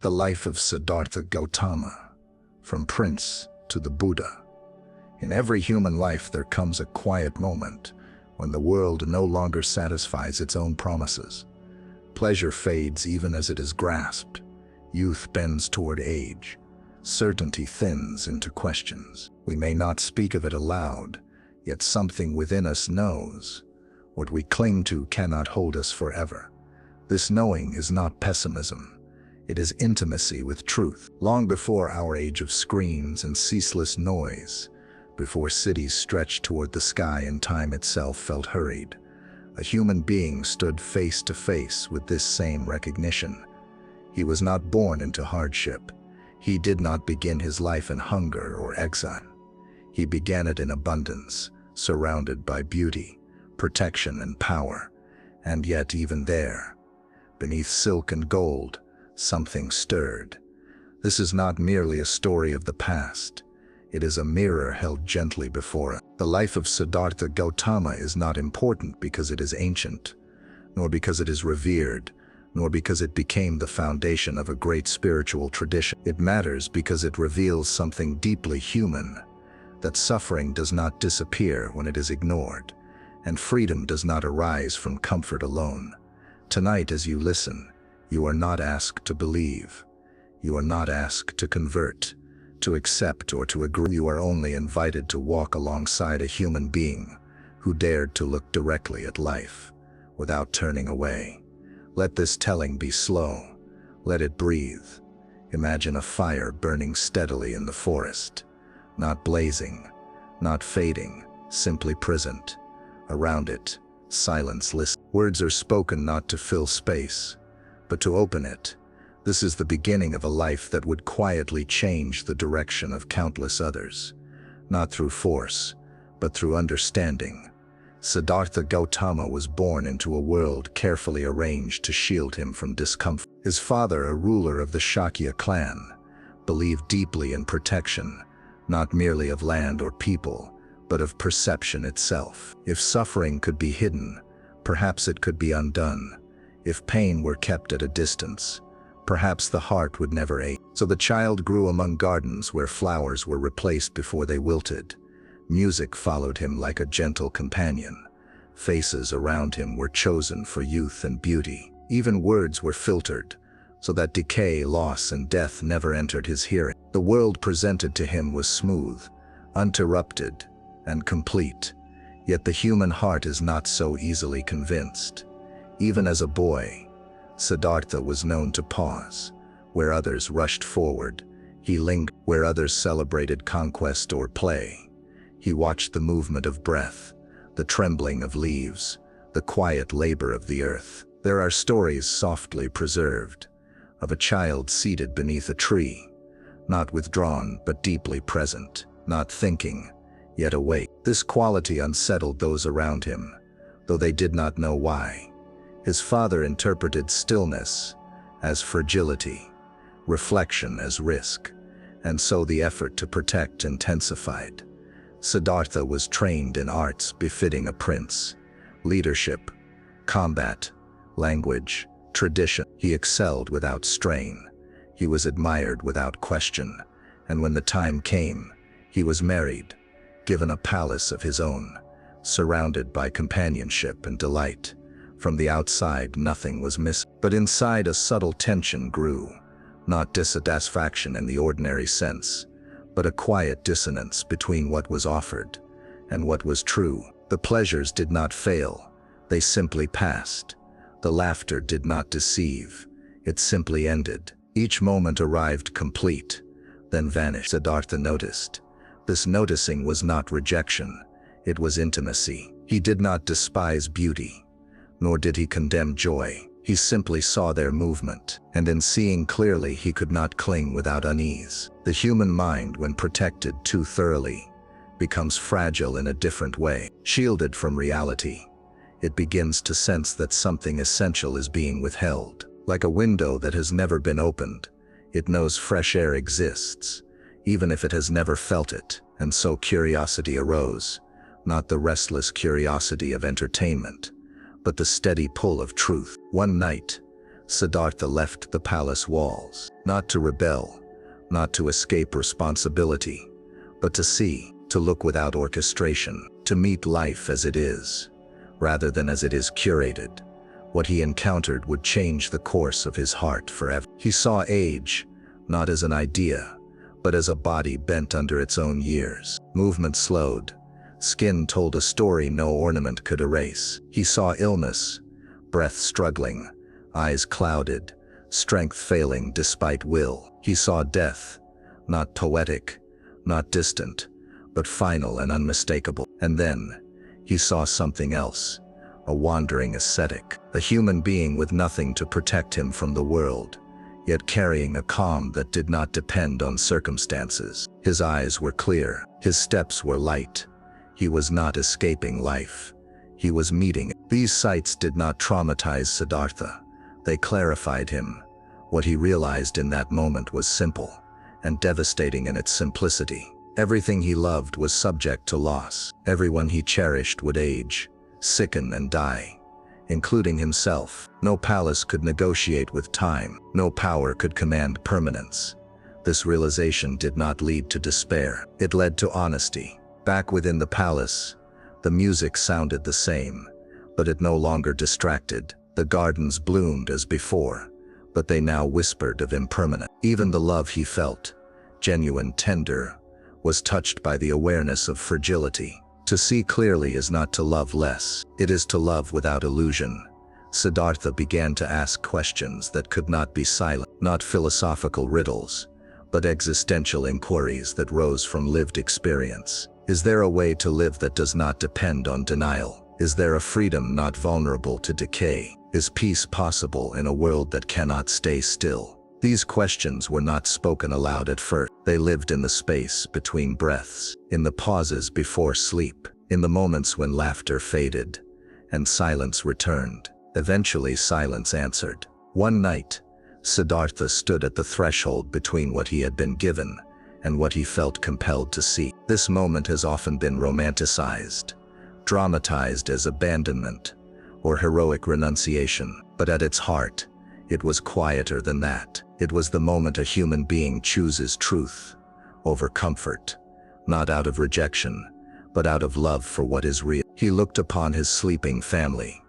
The life of Siddhartha Gautama, from Prince to the Buddha. In every human life there comes a quiet moment when the world no longer satisfies its own promises. Pleasure fades even as it is grasped. Youth bends toward age. Certainty thins into questions. We may not speak of it aloud, yet something within us knows. What we cling to cannot hold us forever. This knowing is not pessimism. It is intimacy with truth. Long before our age of screens and ceaseless noise, before cities stretched toward the sky and time itself felt hurried, a human being stood face to face with this same recognition. He was not born into hardship. He did not begin his life in hunger or exile. He began it in abundance, surrounded by beauty, protection, and power. And yet even there, beneath silk and gold, something stirred. This is not merely a story of the past. It is a mirror held gently before us. The life of Siddhartha Gautama is not important because it is ancient, nor because it is revered, nor because it became the foundation of a great spiritual tradition. It matters because it reveals something deeply human, that suffering does not disappear when it is ignored, and freedom does not arise from comfort alone. Tonight, as you listen, you are not asked to believe. You are not asked to convert, to accept, or to agree. You are only invited to walk alongside a human being who dared to look directly at life without turning away. Let this telling be slow. Let it breathe. Imagine a fire burning steadily in the forest, not blazing, not fading, simply present. Around it, silence listens. Words are spoken not to fill space, but to open it. This is the beginning of a life that would quietly change the direction of countless others, not through force, but through understanding. Siddhartha Gautama was born into a world carefully arranged to shield him from discomfort. His father, a ruler of the Shakya clan, believed deeply in protection, not merely of land or people, but of perception itself. If suffering could be hidden, perhaps it could be undone. If pain were kept at a distance, perhaps the heart would never ache. So the child grew among gardens where flowers were replaced before they wilted. Music followed him like a gentle companion. Faces around him were chosen for youth and beauty. Even words were filtered, so that decay, loss, and death never entered his hearing. The world presented to him was smooth, uninterrupted, and complete. Yet the human heart is not so easily convinced. Even as a boy, Siddhartha was known to pause. Where others rushed forward, he lingered. Where others celebrated conquest or play, he watched the movement of breath, the trembling of leaves, the quiet labor of the earth. There are stories softly preserved, of a child seated beneath a tree, not withdrawn but deeply present, not thinking, yet awake. This quality unsettled those around him, though they did not know why. His father interpreted stillness as fragility, reflection as risk, and so the effort to protect intensified. Siddhartha was trained in arts befitting a prince: leadership, combat, language, tradition. He excelled without strain. He was admired without question. And when the time came, he was married, given a palace of his own, surrounded by companionship and delight. From the outside, nothing was missing, but inside a subtle tension grew, not dissatisfaction in the ordinary sense, but a quiet dissonance between what was offered and what was true. The pleasures did not fail, they simply passed. The laughter did not deceive, it simply ended. Each moment arrived complete, then vanished. Siddhartha noticed. This noticing was not rejection, it was intimacy. He did not despise beauty, nor did he condemn joy. He simply saw their movement, and in seeing clearly he could not cling without unease. The human mind, when protected too thoroughly, becomes fragile in a different way. Shielded from reality, it begins to sense that something essential is being withheld. Like a window that has never been opened, it knows fresh air exists, even if it has never felt it. And so curiosity arose, not the restless curiosity of entertainment, but the steady pull of truth. One night, Siddhartha left the palace walls, not to rebel, not to escape responsibility, but to see, to look without orchestration, to meet life as it is, rather than as it is curated. What he encountered would change the course of his heart forever. He saw age, not as an idea, but as a body bent under its own years. Movement slowed. Skin told a story no ornament could erase. He saw illness, breath struggling, eyes clouded, strength failing despite will. He saw death, not poetic, not distant, but final and unmistakable. And then, he saw something else, a wandering ascetic, a human being with nothing to protect him from the world, yet carrying a calm that did not depend on circumstances. His eyes were clear, his steps were light. He was not escaping life. He was meeting it. These sights did not traumatize Siddhartha. They clarified him. What he realized in that moment was simple and devastating in its simplicity. Everything he loved was subject to loss. Everyone he cherished would age, sicken and die, including himself. No palace could negotiate with time. No power could command permanence. This realization did not lead to despair. It led to honesty. Back within the palace, the music sounded the same, but it no longer distracted. The gardens bloomed as before, but they now whispered of impermanence. Even the love he felt, genuine, tender, was touched by the awareness of fragility. To see clearly is not to love less, it is to love without illusion. Siddhartha began to ask questions that could not be silent, not philosophical riddles, but existential inquiries that rose from lived experience. Is there a way to live that does not depend on denial? Is there a freedom not vulnerable to decay? Is peace possible in a world that cannot stay still? These questions were not spoken aloud at first. They lived in the space between breaths, in the pauses before sleep, in the moments when laughter faded and silence returned. Eventually silence answered. One night, Siddhartha stood at the threshold between what he had been given and what he felt compelled to see. This moment has often been romanticized, dramatized as abandonment or heroic renunciation, but at its heart, it was quieter than that. It was the moment a human being chooses truth over comfort, not out of rejection, but out of love for what is real. He looked upon his sleeping family,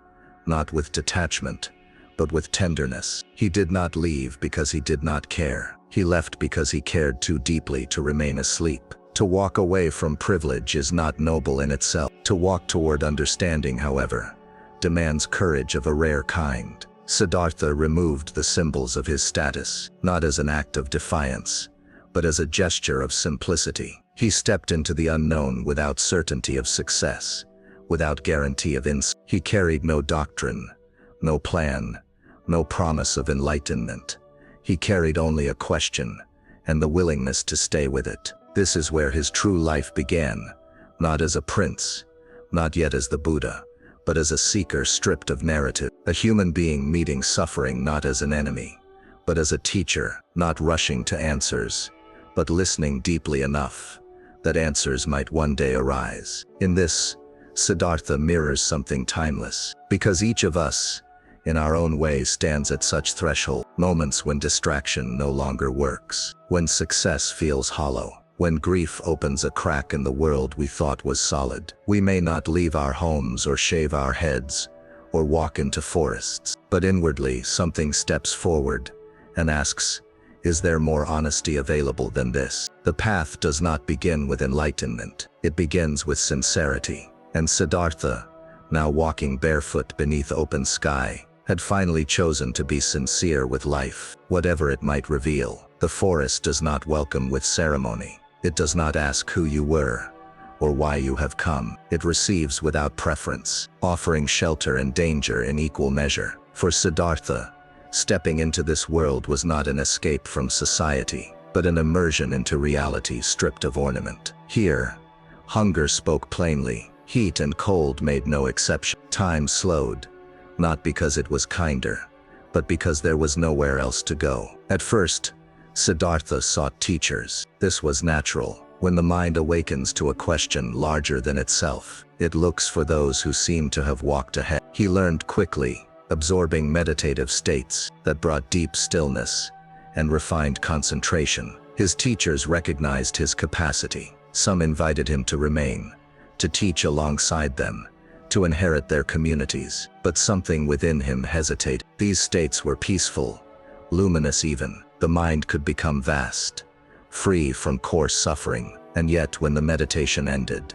not with detachment, but with tenderness. He did not leave because he did not care. He left because he cared too deeply to remain asleep. To walk away from privilege is not noble in itself. To walk toward understanding, however, demands courage of a rare kind. Siddhartha removed the symbols of his status, not as an act of defiance, but as a gesture of simplicity. He stepped into the unknown without certainty of success, without guarantee of insight. He carried no doctrine, no plan, no promise of enlightenment. He carried only a question, and the willingness to stay with it. This is where his true life began, not as a prince, not yet as the Buddha, but as a seeker stripped of narrative, a human being meeting suffering not as an enemy, but as a teacher, not rushing to answers, but listening deeply enough that answers might one day arise. In this, Siddhartha mirrors something timeless, because each of us, in our own way, stands at such threshold moments when distraction no longer works, when success feels hollow, when grief opens a crack in the world we thought was solid. We may not leave our homes or shave our heads or walk into forests, but inwardly something steps forward and asks, is there more honesty available than this? The path does not begin with enlightenment. It begins with sincerity. And Siddhartha, now walking barefoot beneath open sky, had finally chosen to be sincere with life, whatever it might reveal. The forest does not welcome with ceremony. It does not ask who you were or why you have come. It receives without preference, offering shelter and danger in equal measure. For Siddhartha, stepping into this world was not an escape from society, but an immersion into reality stripped of ornament. Here, hunger spoke plainly. Heat and cold made no exception. Time slowed, not because it was kinder, but because there was nowhere else to go. At first, Siddhartha sought teachers. This was natural. When the mind awakens to a question larger than itself, it looks for those who seem to have walked ahead. He learned quickly, absorbing meditative states that brought deep stillness and refined concentration. His teachers recognized his capacity. Some invited him to remain, to teach alongside them, to inherit their communities. But something within him hesitated. These states were peaceful, luminous even. The mind could become vast, free from coarse suffering. And yet when the meditation ended,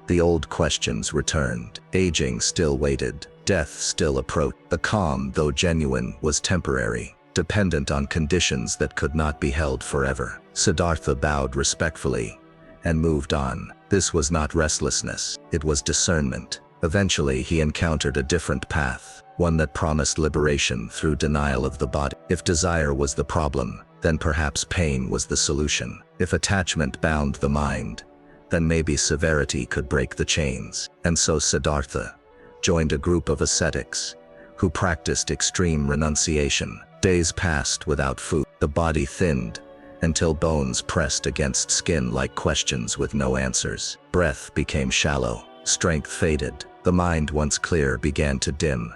the old questions returned. Aging still waited. Death still approached. The calm, though genuine, was temporary, dependent on conditions that could not be held forever. Siddhartha bowed respectfully and moved on. This was not restlessness, it was discernment. Eventually he encountered a different path, one that promised liberation through denial of the body. If desire was the problem, then perhaps pain was the solution. If attachment bound the mind, then maybe severity could break the chains. And so Siddhartha joined a group of ascetics who practiced extreme renunciation. Days passed without food. The body thinned until bones pressed against skin like questions with no answers. Breath became shallow. Strength faded. The mind, once clear, began to dim,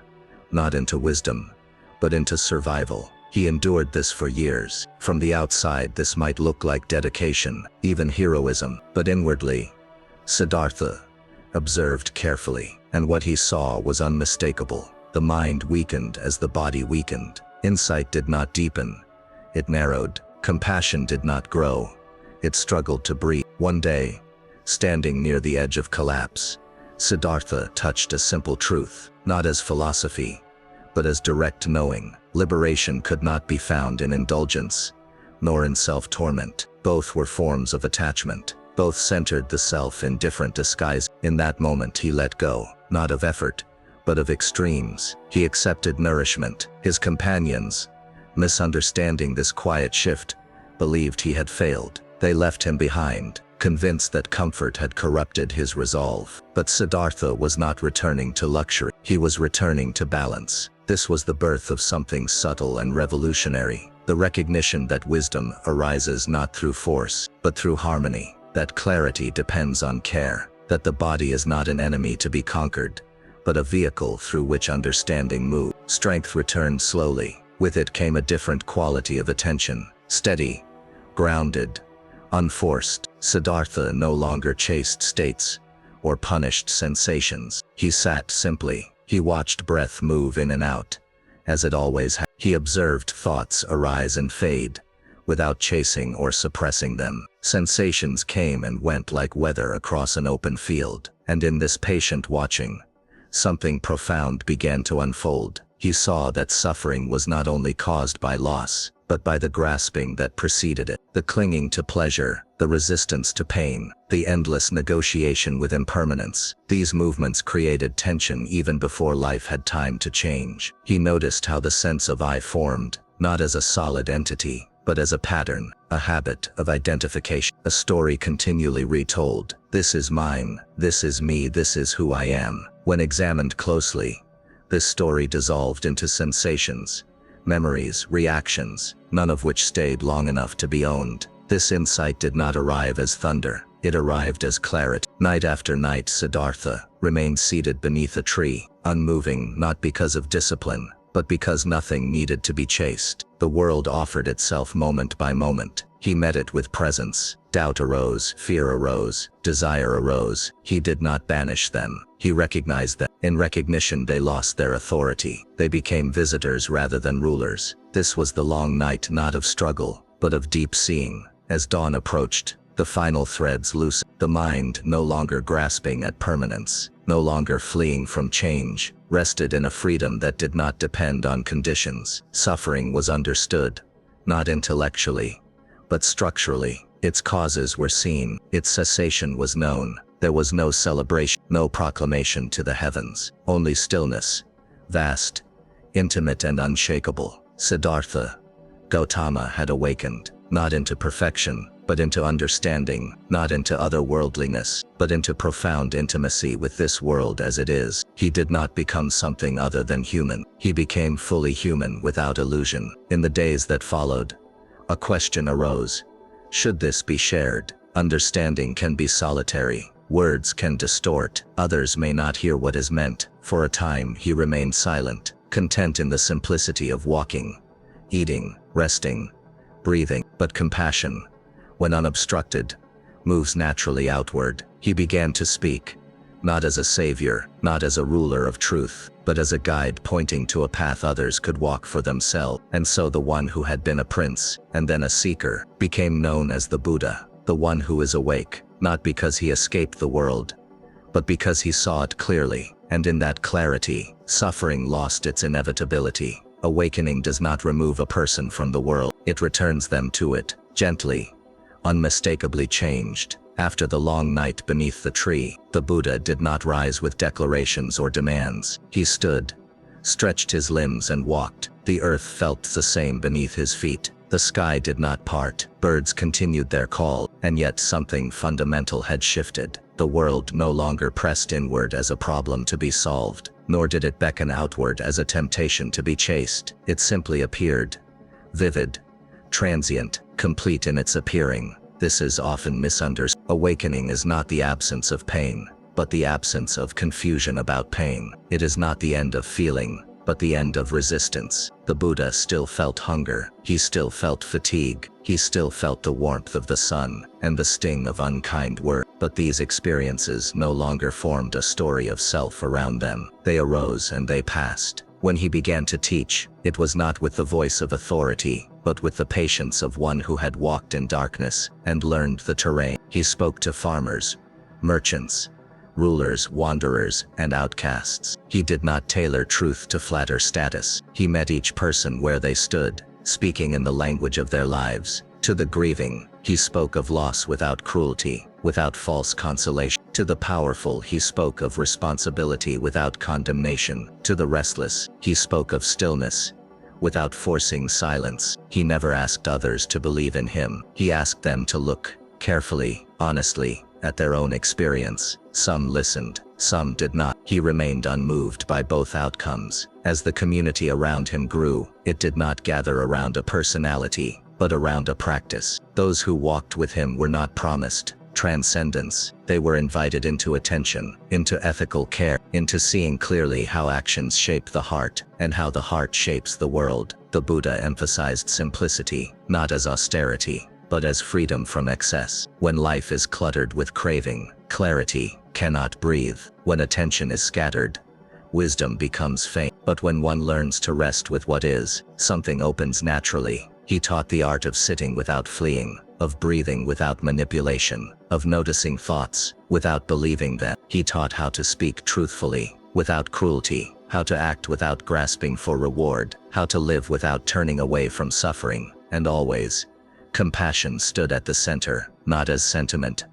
not into wisdom, but into survival. He endured this for years. From the outside, this might look like dedication, even heroism, but inwardly, Siddhartha observed carefully, and what he saw was unmistakable. The mind weakened as the body weakened. Insight did not deepen, it narrowed. Compassion did not grow, it struggled to breathe. One day, standing near the edge of collapse, Siddhartha touched a simple truth, not as philosophy, but as direct knowing. Liberation could not be found in indulgence, nor in self-torment. Both were forms of attachment. Both centered the self in different disguise. In that moment he let go, not of effort, but of extremes. He accepted nourishment. His companions, misunderstanding this quiet shift, believed he had failed. They left him behind, convinced that comfort had corrupted his resolve. But Siddhartha was not returning to luxury. He was returning to balance. This was the birth of something subtle and revolutionary, the recognition that wisdom arises not through force, but through harmony, that clarity depends on care, that the body is not an enemy to be conquered, but a vehicle through which understanding moves. Strength returned slowly. With it came a different quality of attention, steady, grounded, unforced. Siddhartha no longer chased states or punished sensations. He sat simply. He watched breath move in and out, as it always had. He observed thoughts arise and fade, without chasing or suppressing them. Sensations came and went like weather across an open field. And in this patient watching, something profound began to unfold. He saw that suffering was not only caused by loss, but by the grasping that preceded it, the clinging to pleasure, the resistance to pain, the endless negotiation with impermanence. These movements created tension even before life had time to change. He noticed how the sense of I formed, not as a solid entity, but as a pattern, a habit of identification, a story continually retold. This is mine, this is me, this is who I am. When examined closely, this story dissolved into sensations, memories, reactions, none of which stayed long enough to be owned. This insight did not arrive as thunder, it arrived as clarity. Night after night Siddhartha remained seated beneath a tree, unmoving, not because of discipline, but because nothing needed to be chased. The world offered itself moment by moment. He met it with presence. Doubt arose, fear arose, desire arose. He did not banish them. He recognized them. In recognition they lost their authority. They became visitors rather than rulers. This was the long night, not of struggle, but of deep seeing. As dawn approached, the final threads loosened. The mind, no longer grasping at permanence, no longer fleeing from change, rested in a freedom that did not depend on conditions. Suffering was understood, not intellectually, but structurally. Its causes were seen, its cessation was known. There was no celebration, no proclamation to the heavens, only stillness, vast, intimate and unshakable. Siddhartha Gautama had awakened, not into perfection, but into understanding, not into otherworldliness, but into profound intimacy with this world as it is. He did not become something other than human. He became fully human without illusion. In the days that followed, a question arose. Should this be shared? Understanding can be solitary. Words can distort. Others may not hear what is meant. For a time he remained silent, content in the simplicity of walking, eating, resting, breathing. But compassion, when unobstructed, moves naturally outward. He began to speak, not as a savior, not as a ruler of truth, but as a guide pointing to a path others could walk for themselves. And so the one who had been a prince, and then a seeker, became known as the Buddha, the one who is awake, not because he escaped the world, but because he saw it clearly, and in that clarity, suffering lost its inevitability. Awakening does not remove a person from the world, it returns them to it, gently, unmistakably changed. After the long night beneath the tree, the Buddha did not rise with declarations or demands. He stood, stretched his limbs and walked. The earth felt the same beneath his feet. The sky did not part. Birds continued their call, and yet something fundamental had shifted. The world no longer pressed inward as a problem to be solved, nor did it beckon outward as a temptation to be chased. It simply appeared, vivid, transient, complete in its appearing. This is often misunderstood. Awakening is not the absence of pain, but the absence of confusion about pain. It is not the end of feeling, but the end of resistance. The Buddha still felt hunger, he still felt fatigue, he still felt the warmth of the sun, and the sting of unkind words. But these experiences no longer formed a story of self around them. They arose and they passed. When he began to teach, it was not with the voice of authority, but with the patience of one who had walked in darkness and learned the terrain. He spoke to farmers, merchants, rulers, wanderers, and outcasts. He did not tailor truth to flatter status. He met each person where they stood, speaking in the language of their lives. To the grieving, he spoke of loss without cruelty, without false consolation. To the powerful, he spoke of responsibility without condemnation. To the restless, he spoke of stillness, without forcing silence. He never asked others to believe in him. He asked them to look, carefully, honestly, at their own experience. Some listened, some did not. He remained unmoved by both outcomes. As the community around him grew, it did not gather around a personality, but around a practice. Those who walked with him were not promised transcendence. They were invited into attention, into ethical care, into seeing clearly how actions shape the heart, and how the heart shapes the world. The Buddha emphasized simplicity, not as austerity, but as freedom from excess. When life is cluttered with craving, clarity cannot breathe. When attention is scattered, wisdom becomes faint. But when one learns to rest with what is, something opens naturally. He taught the art of sitting without fleeing, of breathing without manipulation, of noticing thoughts without believing them. He taught how to speak truthfully, without cruelty, how to act without grasping for reward, how to live without turning away from suffering. And always, compassion stood at the center, not as sentiment,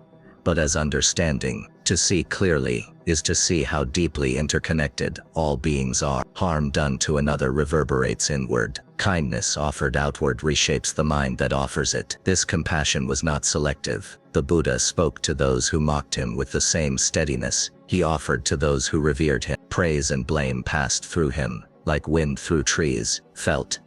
but as understanding. To see clearly is to see how deeply interconnected all beings are. Harm done to another reverberates inward. Kindness offered outward reshapes the mind that offers it. This compassion was not selective. The Buddha spoke to those who mocked him with the same steadiness he offered to those who revered him. Praise and blame passed through him, like wind through trees, felt,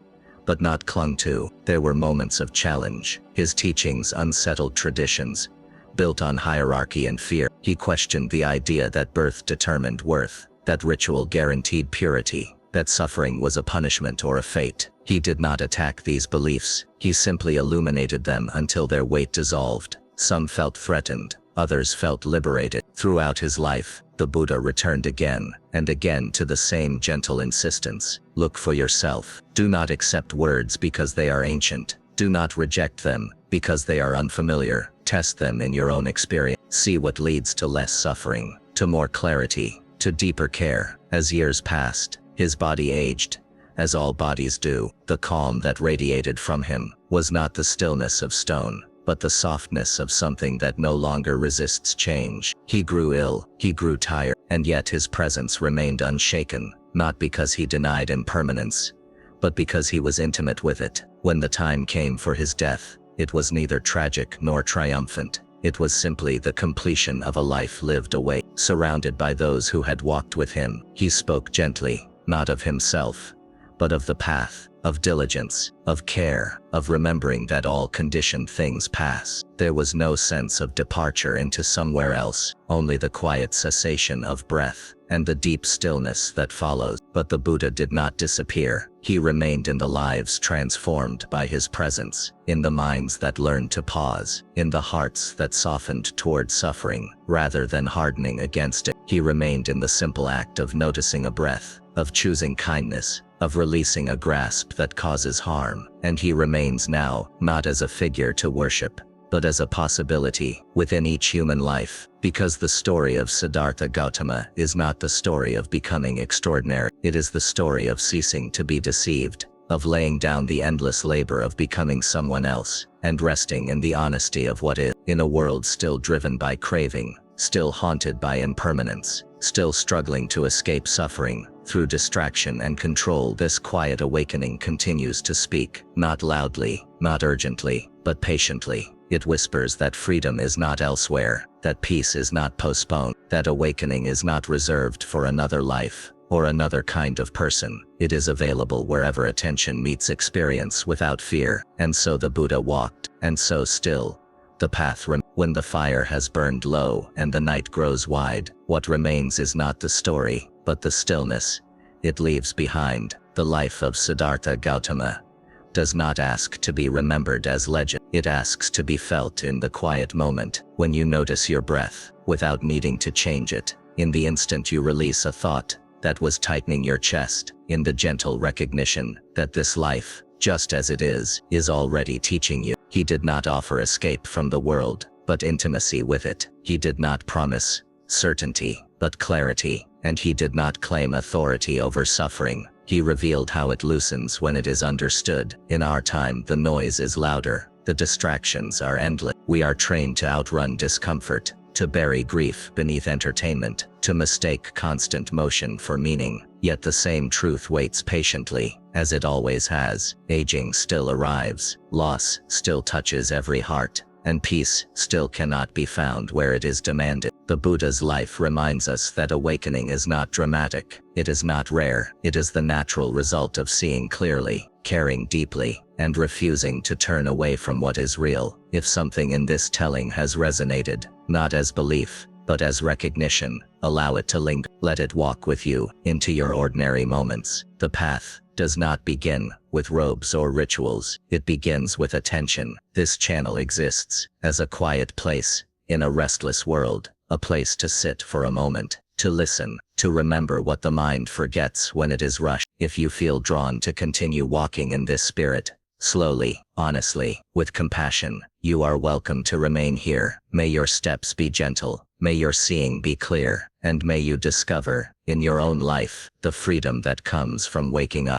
but not clung to. There were moments of challenge. His teachings unsettled traditions, built on hierarchy and fear. He questioned the idea that birth determined worth, that ritual guaranteed purity, that suffering was a punishment or a fate. He did not attack these beliefs, he simply illuminated them until their weight dissolved. Some felt threatened, others felt liberated. Throughout his life, the Buddha returned again and again to the same gentle insistence. Look for yourself. Do not accept words because they are ancient. Do not reject them because they are unfamiliar. Test them in your own experience. See what leads to less suffering, to more clarity, to deeper care. As years passed, his body aged, as all bodies do. The calm that radiated from him was not the stillness of stone, but the softness of something that no longer resists change. He grew ill, he grew tired, and yet his presence remained unshaken, not because he denied impermanence, but because he was intimate with it. When the time came for his death, it was neither tragic nor triumphant. It was simply the completion of a life lived away. Surrounded by those who had walked with him, he spoke gently, not of himself, but of the path, of diligence, of care, of remembering that all conditioned things pass. There was no sense of departure into somewhere else, only the quiet cessation of breath. and the deep stillness that follows. But the Buddha did not disappear. He remained in the lives transformed by his presence, in the minds that learned to pause, in the hearts that softened toward suffering, rather than hardening against it. He remained in the simple act of noticing a breath, of choosing kindness, of releasing a grasp that causes harm. And he remains now, not as a figure to worship, but as a possibility within each human life, because the story of Siddhartha Gautama is not the story of becoming extraordinary. It is the story of ceasing to be deceived, of laying down the endless labor of becoming someone else, and resting in the honesty of what is. In a world still driven by craving, still haunted by impermanence, still struggling to escape suffering through distraction and control, this quiet awakening continues to speak, not loudly, not urgently, but patiently. It whispers that freedom is not elsewhere, that peace is not postponed, that awakening is not reserved for another life or another kind of person. It is available wherever attention meets experience without fear. And so the Buddha walked, and so still the path. When the fire has burned low and the night grows wide, what remains is not the story, but the stillness it leaves behind. The life of Siddhartha Gautama does not ask to be remembered as legend. It asks to be felt in the quiet moment, when you notice your breath, without needing to change it, in the instant you release a thought that was tightening your chest, in the gentle recognition that this life, just as it is already teaching you. He did not offer escape from the world, but intimacy with it. He did not promise certainty, but clarity, and he did not claim authority over suffering. He revealed how it loosens when it is understood. In our time, the noise is louder, the distractions are endless. We are trained to outrun discomfort, to bury grief beneath entertainment, to mistake constant motion for meaning. Yet the same truth waits patiently, as it always has. Aging still arrives, loss still touches every heart, and peace still cannot be found where it is demanded. The Buddha's life reminds us that awakening is not dramatic, it is not rare, it is the natural result of seeing clearly, caring deeply, and refusing to turn away from what is real. If something in this telling has resonated, not as belief, but as recognition, allow it to linger. Let it walk with you into your ordinary moments. The path does not begin with robes or rituals, it begins with attention. This channel exists as a quiet place in a restless world, a place to sit for a moment, to listen, to remember what the mind forgets when it is rushed. If you feel drawn to continue walking in this spirit, slowly, honestly, with compassion, you are welcome to remain here. May your steps be gentle, may your seeing be clear, and may you discover, in your own life, the freedom that comes from waking up.